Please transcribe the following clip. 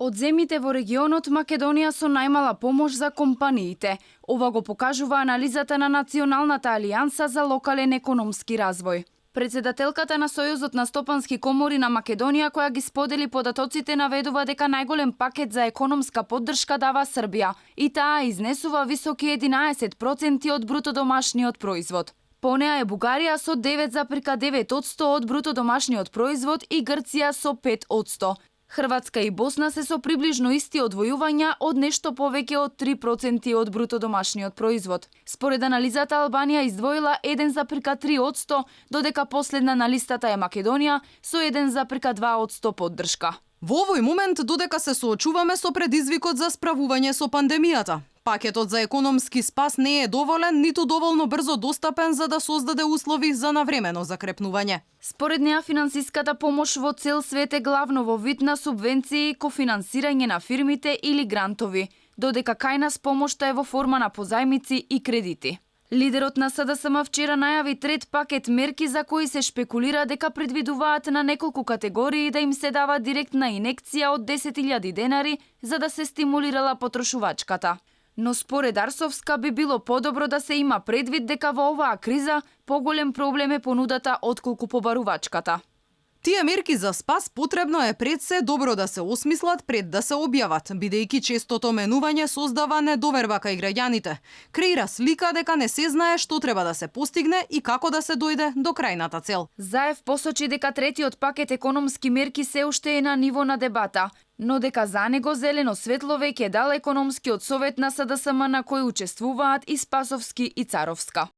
Од земјите во регионот, Македонија со најмала помош за компаниите. Ова го покажува анализата на Националната алијанса за локален економски развој. Председателката на Сојузот на стопански комори на Македонија, која ги сподели податоците, наведува дека најголем пакет за економска поддршка дава Србија и таа изнесува високи 11% од брутодомашниот производ. По неа е Бугарија со 9,9% од брутодомашниот производ и Грција со 5%. Хрватска и Босна се со приближно исти одвојувања од нешто повеќе од 3% од брутодомашниот производ. Според анализата, Албанија издвоила 1,3%, додека последна на листата е Македонија со 1,2% поддршка. Во овој момент, додека се соочуваме со предизвикот за справување со пандемијата, пакетот за економски спас не е доволен, ниту доволно брзо достапен за да создаде услови за навремено закрепнување. Според неа, финансиската помош во цел свет е главно во вид на субвенции и кофинансирање на фирмите или грантови, додека кај нас помошта е во форма на позајмици и кредити. Лидерот на СДСМ вчера најави трет пакет мерки за кои се шпекулира дека предвидуваат на неколку категории да им се дава директна инекција од 10.000 денари за да се стимулирала потрошувачката. Но според Арсовска би било подобро да се има предвид дека во оваа криза поголем проблем е понудата отколку побарувачката. Тие мерки за спас потребно е пред се добро да се осмислат пред да се објават, бидејќи честото менување создава недоверба кај граѓаните. Креира слика дека не се знае што треба да се постигне и како да се дојде до крајната цел. Заев посочи дека третиот пакет економски мерки се уште е на ниво на дебата, но дека за него зелено светло веќе дал економскиот совет на СДСМ на кој учествуваат и Спасовски и Царовска.